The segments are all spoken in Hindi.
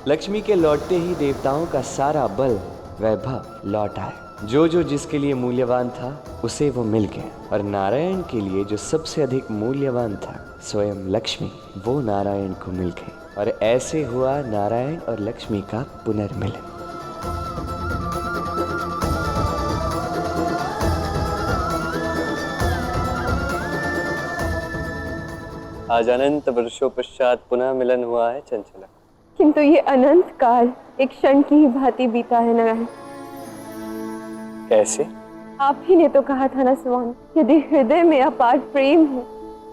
लक्ष्मी के लौटते ही देवताओं का सारा बल वैभव लौट आए। जो जिसके लिए मूल्यवान था उसे वो मिल गया, और नारायण के लिए जो सबसे अधिक मूल्यवान था, स्वयं लक्ष्मी, वो नारायण को मिल गई। और ऐसे हुआ नारायण और लक्ष्मी का पुनर्मिलन। आज अनंत वर्षों पश्चात पुनः मिलन हुआ है चंचला। किंतु ये अनंत काल एक क्षण की ही भांति बीता है नारायण। कैसे? आप ही ने तो कहा था ना स्वामी, यदि हृदय में अपार प्रेम हो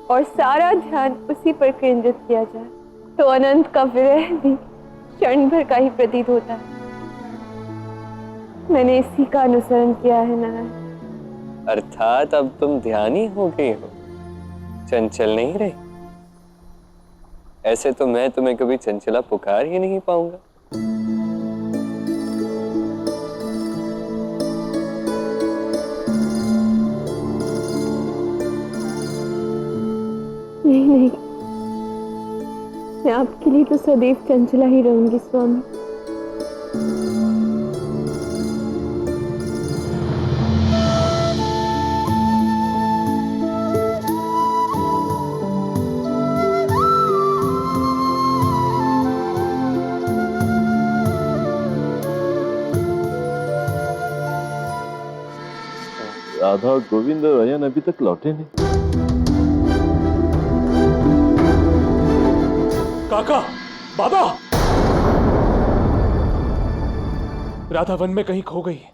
और सारा ध्यान उसी पर केंद्रित किया जाए तो अनंत का विरह भी क्षण भर का ही प्रतीत होता है। मैंने इसी का अनुसरण किया है नारायण। अर्थात अब तुम ध्यानी हो गई हो, चंचल नहीं रही। ऐसे तो मैं तुम्हें कभी चंचला पुकार ही नहीं पाऊंगा। नहीं, मैं आपके लिए तो सदैव चंचला ही रहूंगी स्वामी। राधा और गोविंद और अयन अभी तक लौटे नहीं। काका, बाबा, राधा वन में कहीं खो गई है।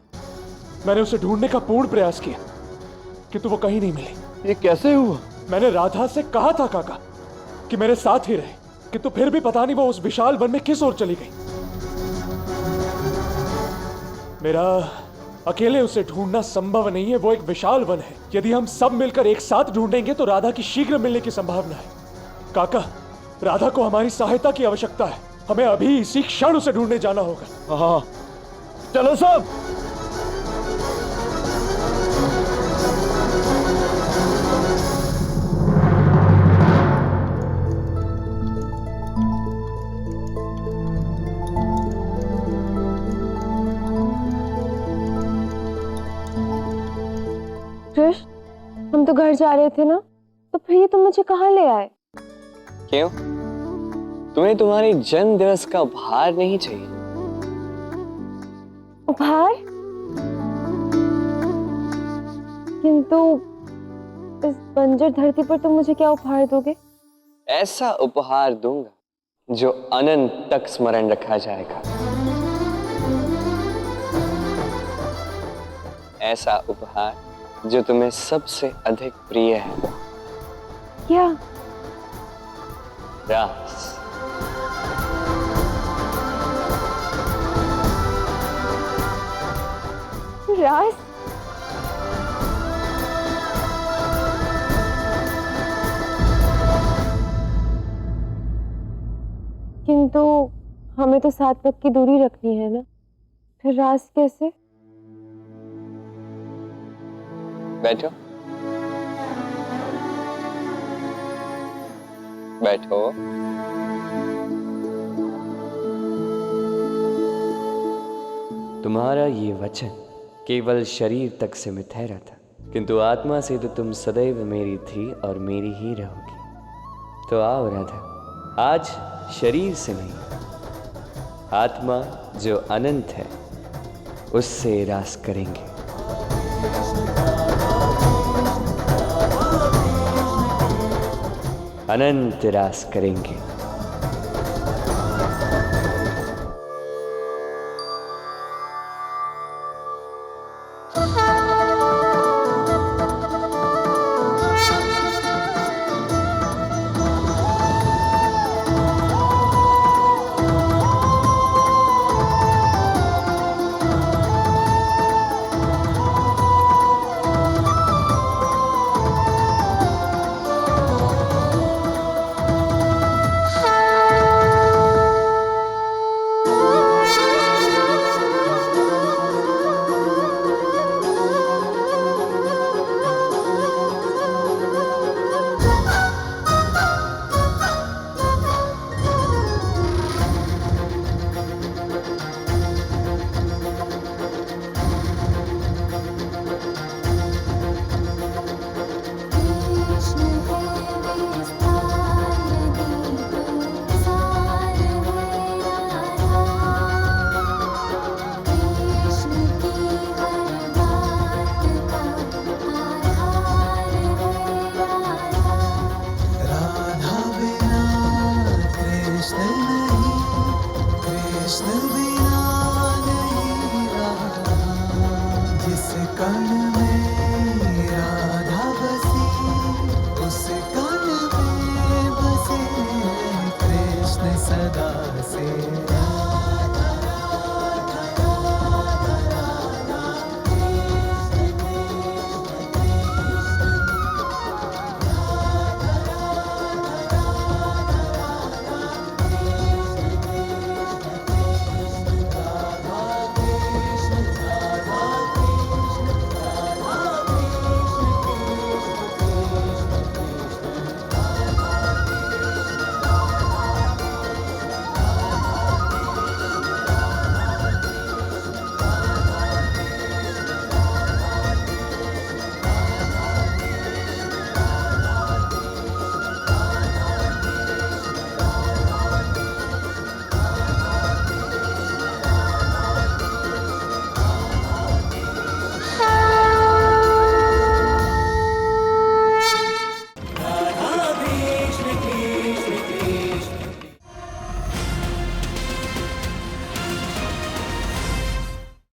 मैंने उसे ढूंढने का पूर्ण प्रयास किया किंतु वो कहीं नहीं मिली। ये कैसे हुआ? मैंने राधा से कहा था काका कि मेरे साथ ही रहे, किंतु फिर भी पता नहीं वो उस विशाल वन में किस ओर चली गई। मेरा अकेले उसे ढूंढना संभव नहीं है। वो एक विशाल वन है। यदि हम सब मिलकर एक साथ ढूंढेंगे तो राधा की शीघ्र मिलने की संभावना है। काका, राधा को हमारी सहायता की आवश्यकता है। हमें अभी इसी क्षण उसे ढूंढने जाना होगा। हाँ, चलो सब। कृष्ण, हम तो घर जा रहे थे ना, तो फिर ये तुम मुझे कहाँ ले आए? क्यों? तुम्हें तुम्हारे जन्म दिवस का उपहार नहीं चाहिए? उपहार? किंतु इस बंजर धरती पर तुम मुझे क्या उपहार दोगे? ऐसा उपहार दूंगा जो अनंत तक स्मरण रखा जाएगा। ऐसा उपहार जो तुम्हें सबसे अधिक प्रिय है। क्या? रास। रास? किंतु हमें तो 7 वक्त की दूरी रखनी है ना, फिर रास कैसे? बैठो, बैठो। तुम्हारा ये वचन केवल शरीर तक सीमित है राधा, किंतु आत्मा से तो तुम सदैव मेरी थी और मेरी ही रहोगी। तो आओ राधा, आज शरीर से नहीं, आत्मा जो अनंत है उससे रास करेंगे। अनंत रास करेंगे। National